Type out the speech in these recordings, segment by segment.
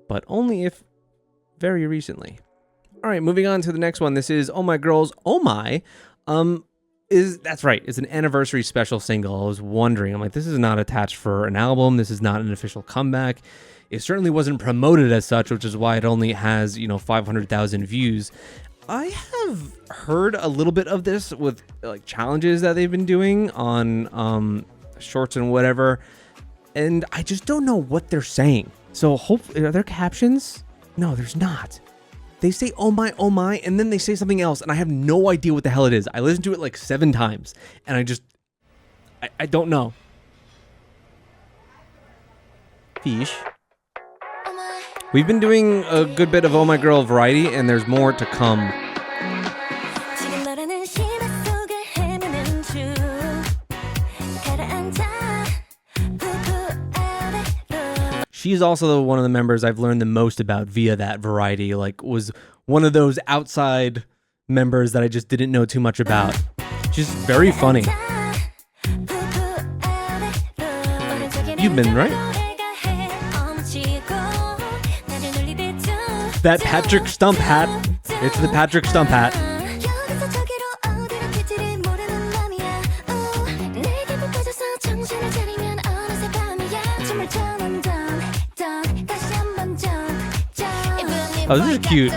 but only if very recently. All right, moving on to the next one. This is Oh My Girls, Oh My. That's right. It's an anniversary special single. I was wondering. I'm like, this is not attached for an album. This is not an official comeback. It certainly wasn't promoted as such, which is why it only has, 500,000 views. I have heard a little bit of this with like challenges that they've been doing on shorts and whatever, and I just don't know what they're saying. So are there captions? No, there's not. They say oh my, and then they say something else, and I have no idea what the hell it is. I listened to it like 7 times, and I don't know. Fish. We've been doing a good bit of Oh My Girl variety, and there's more to come. She's also one of the members I've learned the most about via that variety. Like, was one of those outside members that I just didn't know too much about. She's very funny. You've been, right? That Patrick Stump hat. It's the Patrick Stump hat. Oh, this is cute.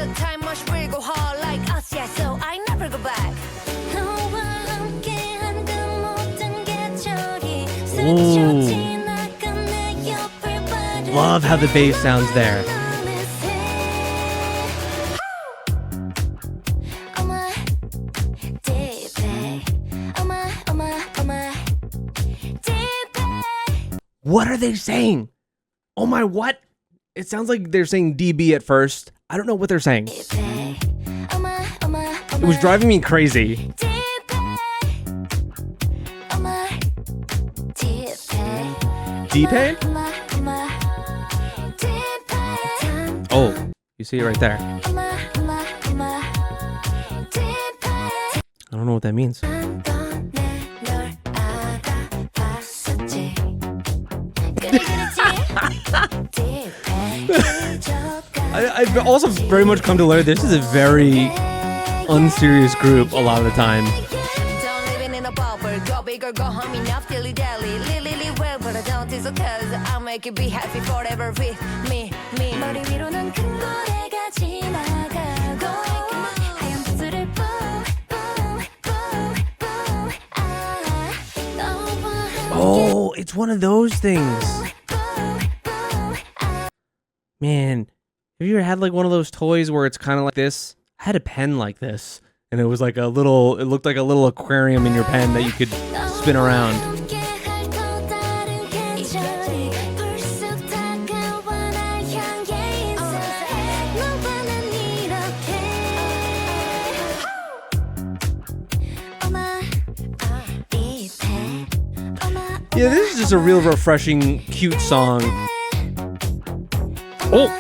Ooh. Love how the bass sounds there. What are they saying? Oh my what? It sounds like they're saying DB at first. I don't know what they're saying. It was driving me crazy. D-Pay? Oh, you see it right there. I don't know what that means. I've also very much come to learn this is a very unserious group a lot of the time. Oh, it's one of those things. Man, have you ever had like one of those toys where it's kind of like this? I had a pen like this, and it was like it looked like a little aquarium in your pen that you could spin around. Yeah, this is just a real refreshing, cute song. Oh!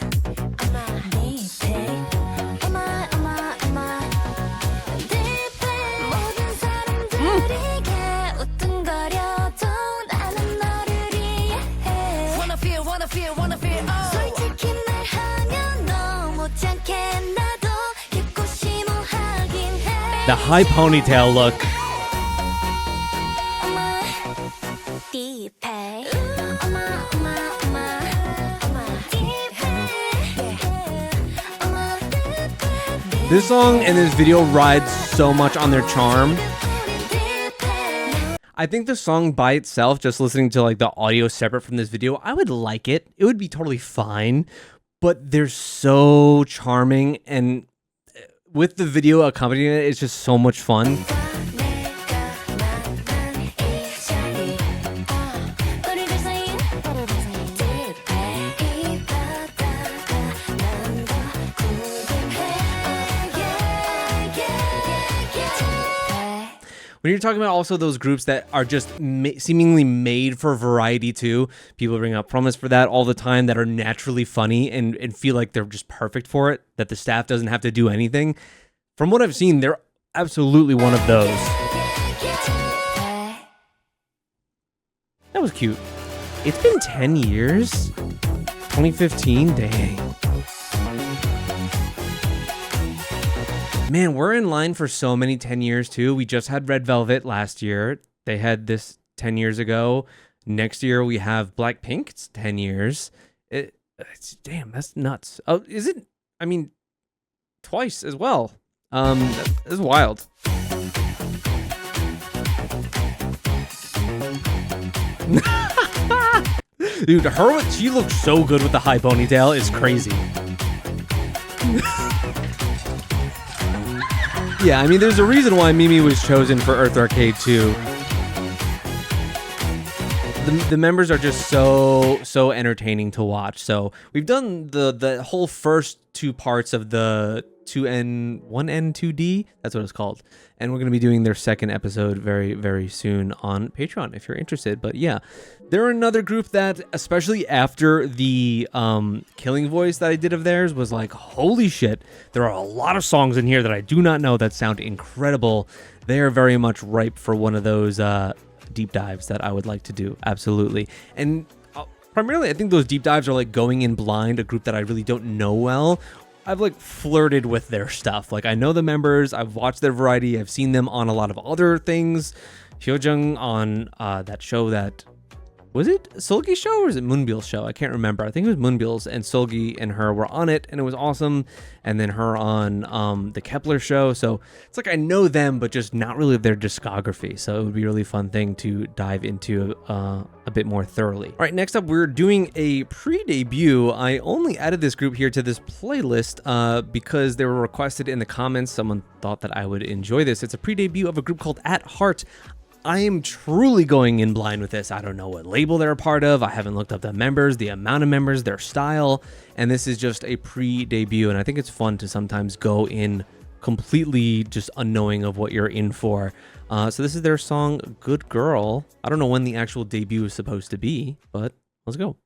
The high ponytail look. This song and this video rides so much on their charm. I think the song by itself, just listening to like the audio separate from this video, I would like it. It would be totally fine, but they're so charming, and with the video accompanying it, it's just so much fun. When you're talking about also those groups that are just seemingly made for variety too, people bring up Promise for that all the time, that are naturally funny and feel like they're just perfect for it, that the staff doesn't have to do anything. From what I've seen, they're absolutely one of those. That was cute. It's been 10 years? 2015? Dang. Man, we're in line for so many 10 years too. We just had Red Velvet last year. They had this 10 years ago. Next year we have Blackpink. It's 10 years. Damn, that's nuts. Oh, is it? I mean, twice as well. That is wild. Dude, she looks so good with the high ponytail. It's crazy. Yeah, I mean, there's a reason why Mimi was chosen for Earth Arcade 2. The members are just so entertaining to watch. So we've done the whole first two parts of the 1N 2D. That's what it's called. And we're going to be doing their second episode very, very soon on Patreon if you're interested. But yeah, they're another group that, especially after the Killing Voice that I did of theirs, was like, holy shit, there are a lot of songs in here that I do not know that sound incredible. They are very much ripe for one of those deep dives that I would like to do. Absolutely. And primarily, I think those deep dives are like going in blind, a group that I really don't know well. I've like flirted with their stuff. Like I know the members, I've watched their variety, I've seen them on a lot of other things. Hyojung on that show that, was it Solgi's show or is it Moonbill's show? I can't remember. I think it was Moonbill's, and Solgi and her were on it and it was awesome. And then her on the Kepler show. So it's like I know them, but just not really their discography. So it would be a really fun thing to dive into a bit more thoroughly. All right, next up, we're doing a pre-debut. I only added this group here to this playlist because they were requested in the comments. Someone thought that I would enjoy this. It's a pre-debut of a group called AtHeart. I am truly going in blind with this. I don't know what label they're a part of. I haven't looked up the members, the amount of members, their style, and this is just a pre-debut, and I think it's fun to sometimes go in completely just unknowing of what you're in for. So this is their song, Good Girl. I don't know when the actual debut is supposed to be, but let's go.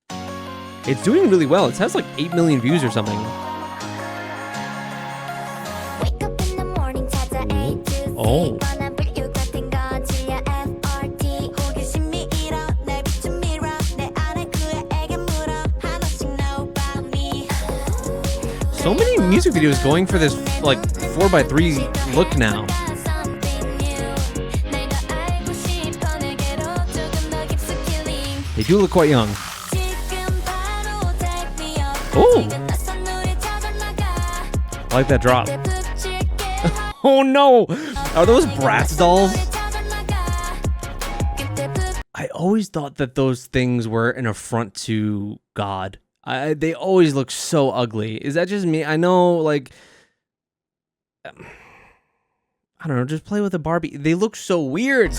It's doing really well. It has like 8 million views or something. Oh. So many music videos going for this like 4x3 look now. They do look quite young. Oh, I like that drop. Oh no, are those Bratz dolls? I always thought that those things were an affront to God. They always look so ugly. Is that just me? I know, like, I don't know, just play with a Barbie. They look so weird.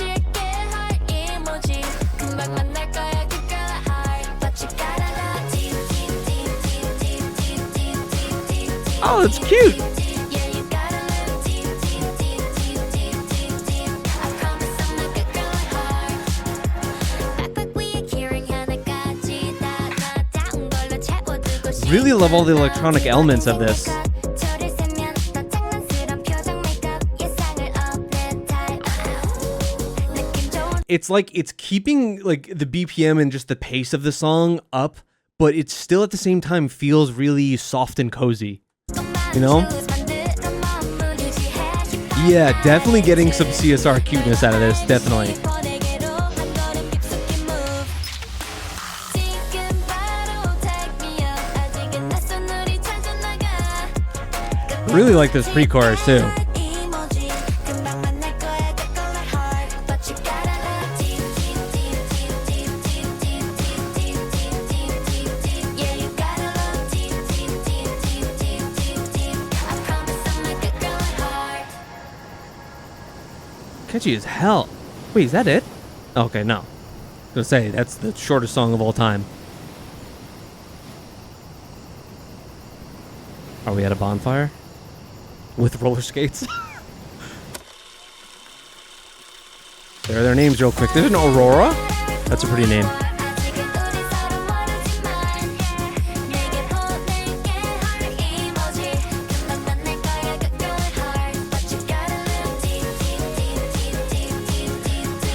Oh, it's cute. Really love all the electronic elements of this. It's like it's keeping like the BPM and just the pace of the song up, but it still at the same time feels really soft and cozy. You know? Yeah, definitely getting some CSR cuteness out of this, definitely. Really like this pre-chorus too. Catchy as hell. Wait, is that it? Okay, no. I was gonna say, that's the shortest song of all time. Are we at a bonfire? With roller skates? There are their names real quick. There's an Aurora. That's a pretty name.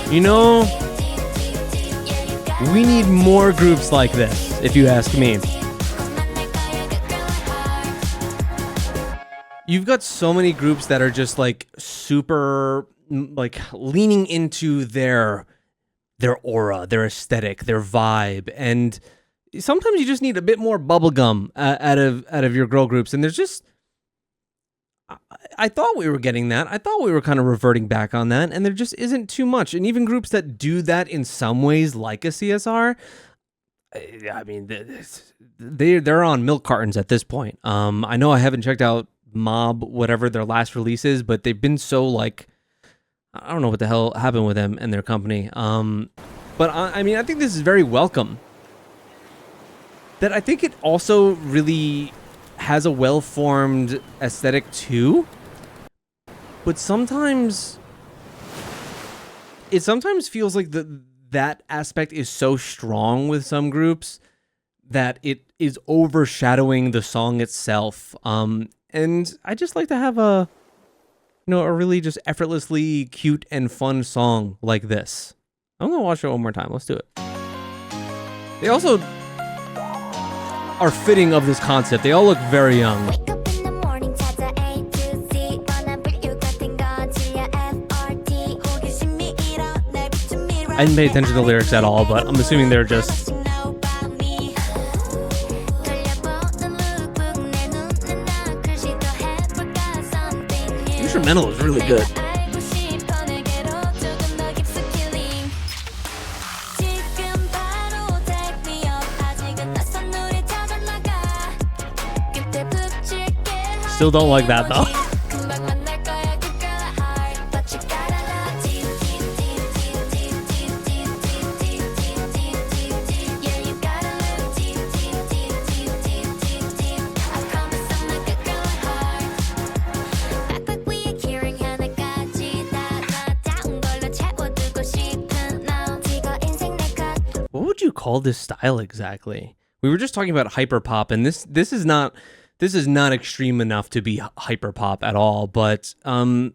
You know, we need more groups like this, if you ask me. You've got so many groups that are just like super like leaning into their aura, their aesthetic, their vibe, and sometimes you just need a bit more bubblegum out of your girl groups. And there's just I thought we were getting that. I thought we were kind of reverting back on that, and there just isn't too much. And even groups that do that in some ways, like a CSR, I mean, they're on milk cartons at this point. I know I haven't checked out Mob, whatever their last release is, but they've been so like, I don't know what the hell happened with them and their company. But I mean, I think this is very welcome. That I think it also really has a well-formed aesthetic too, but sometimes it feels like that aspect is so strong with some groups that it is overshadowing the song itself. And I just like to have a really just effortlessly cute and fun song like this. I'm gonna watch it one more time. Let's do it. They also are fitting of this concept. They all look very young. I didn't pay attention to the lyrics at all, but I'm assuming they're just... The instrumental is really good. Still don't like that though. What would you call this style exactly? We were just talking about hyperpop, and this is not extreme enough to be hyperpop at all, but I don't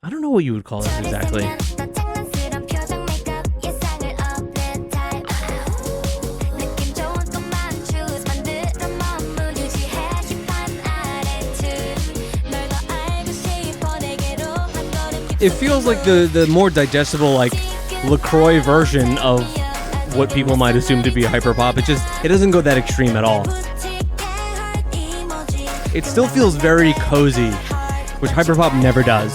know what you would call it exactly. It feels like the more digestible, like LaCroix version of what people might assume to be hyperpop. It doesn't go that extreme at all. It still feels very cozy, which hyperpop never does.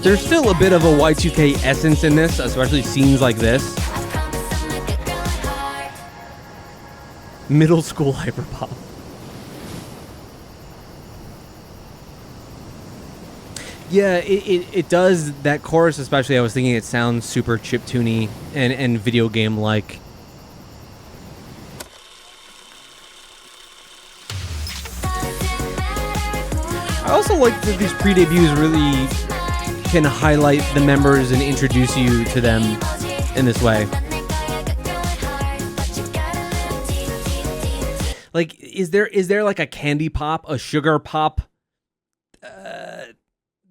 There's still a bit of a Y2K essence in this, especially scenes like this. Middle school hyperpop. Yeah, it does. That chorus especially, I was thinking it sounds super chiptune-y and video game-like. I also like that these pre-debuts really can highlight the members and introduce you to them in this way. Like, is there like a candy pop, a sugar pop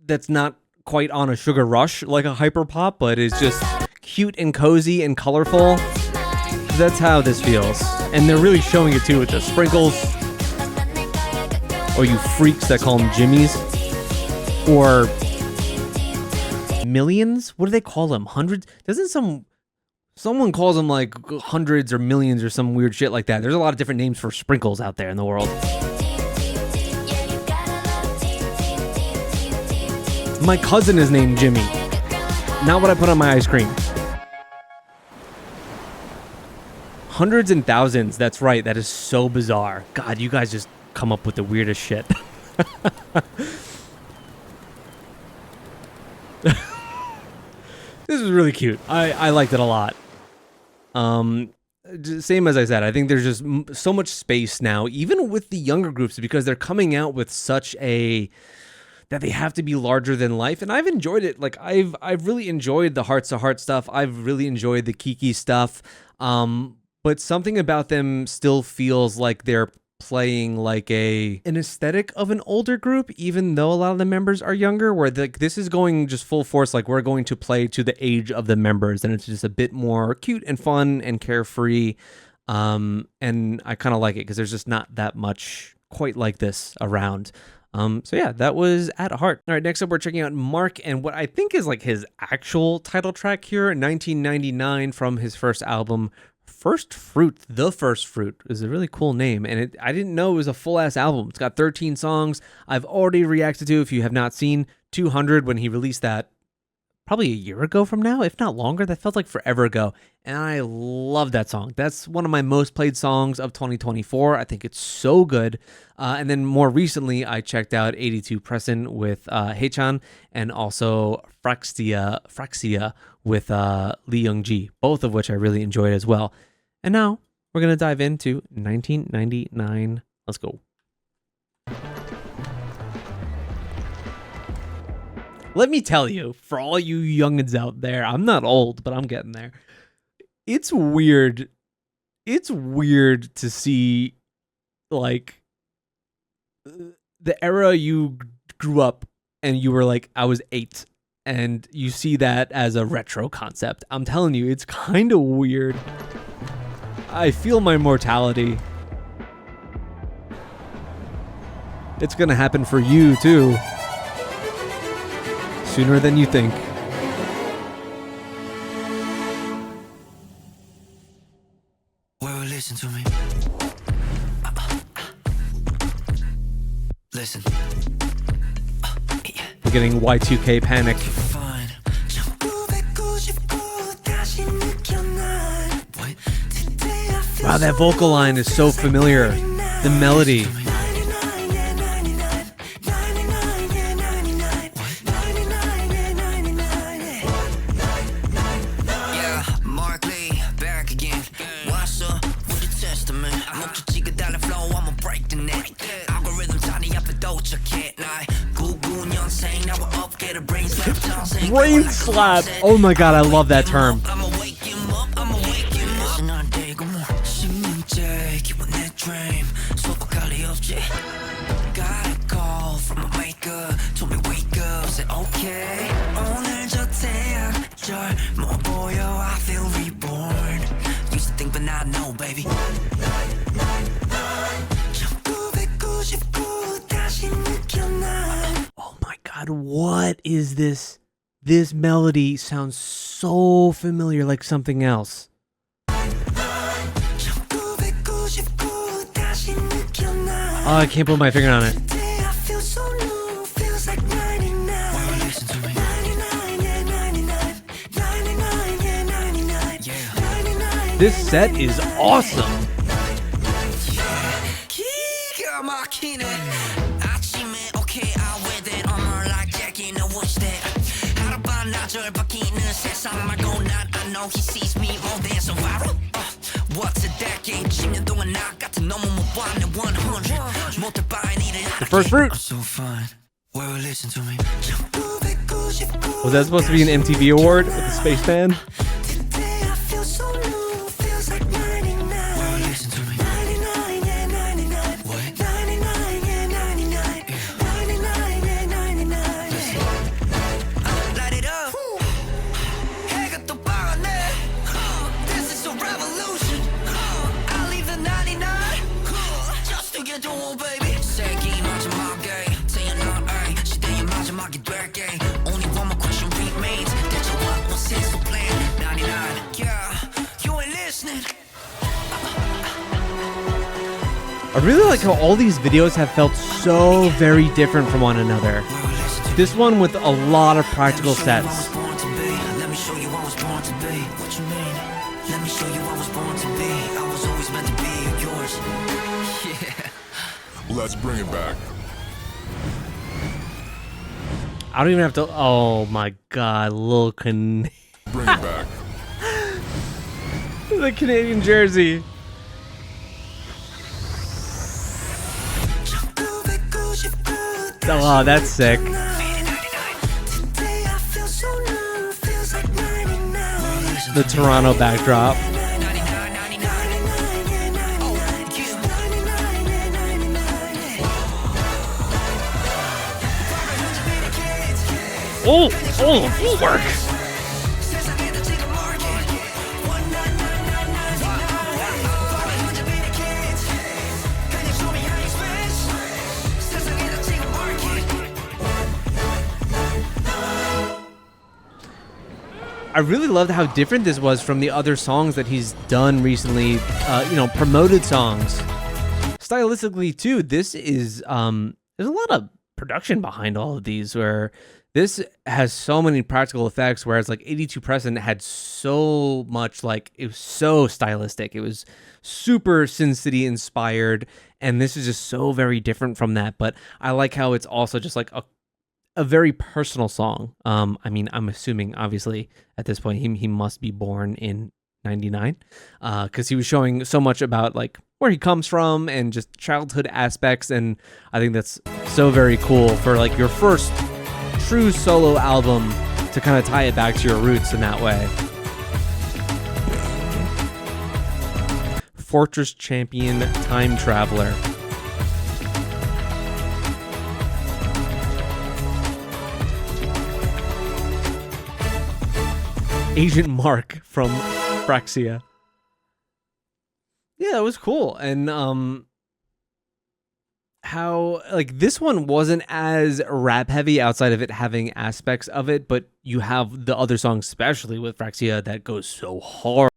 that's not quite on a sugar rush like a hyper pop, but is just cute and cozy and colorful? That's how this feels. And they're really showing it too with the sprinkles. Or you freaks that call them jimmies. Or millions? What do they call them? Hundreds? Doesn't someone calls them like hundreds or millions or some weird shit like that? There's a lot of different names for sprinkles out there in the world. My cousin is named Jimmy. Not what I put on my ice cream. Hundreds and thousands. That's right. That is so bizarre. God, you guys just come up with the weirdest shit. This is really cute. I liked it a lot. Same as I said, I think there's just so much space now, even with the younger groups, because they're coming out with such that they have to be larger than life, and I've enjoyed it. Like I've really enjoyed the Hearts to Heart stuff. I've really enjoyed the Kiki stuff. But something about them still feels like they're playing like an aesthetic of an older group, even though a lot of the members are younger, where this is going just full force, like we're going to play to the age of the members, and it's just a bit more cute and fun and carefree. And I kind of like it because there's just not that much quite like this around. So yeah, that was AtHeart. All right, next up we're checking out Mark and what I think is like his actual title track here, 1999 from his first album, First Fruit. The First Fruit is a really cool name, and I didn't know it was a full-ass album. It's got 13 songs. I've already reacted to, if you have not seen, 200 when he released that probably a year ago from now, if not longer. That felt like forever ago, and I love that song. That's one of my most played songs of 2024. I think it's so good. And then more recently, I checked out 82 Pressin with Haechan, and also Fraxia with Lee Young-ji, both of which I really enjoyed as well. And now we're going to dive into 1999. Let's go. Let me tell you, for all you youngins out there, I'm not old, but I'm getting there. It's weird. It's weird to see, like, the era you grew up and you were like, I was 8, and you see that as a retro concept. I'm telling you, it's kind of weird. I feel my mortality. It's going to happen for you, too. Sooner than you think. Well, listen to me. Listen. We're getting Y2K panic. Wow, that vocal line is so familiar. The melody. Brain slap. Oh my god, I love that term. Oh my god, what is this? This melody sounds so familiar, like something else. Oh, I can't put my finger on it. This set is awesome. He sees me all day so viral. What's a decade? The First Fruit. So fine. Well, listen to me. Was that supposed to be an MTV award with the Space Band? I really like how all these videos have felt so very different from one another. This one with a lot of practical sets. Let's bring it back. I don't even have to. Oh my god, Lil Bring it back. The Canadian jersey. Oh, that's sick. The Toronto backdrop. Oh, footwork. I really loved how different this was from the other songs that he's done recently, promoted songs. Stylistically too, this is there's a lot of production behind all of these, where this has so many practical effects, whereas like 82 Present had so much, like, it was so stylistic. It was super Sin City inspired, and this is just so very different from that. But I like how it's also just like a very personal song. I mean, I'm assuming obviously at this point he must be born in 99, because he was showing so much about like where he comes from and just childhood aspects, and I think that's so very cool for like your first true solo album to kind of tie it back to your roots in that way. Fortress Champion Time Traveler. Agent Mark from Praxia. Yeah, it was cool. And how like this one wasn't as rap heavy outside of it having aspects of it, but you have the other songs, especially with Praxia, that goes so hard.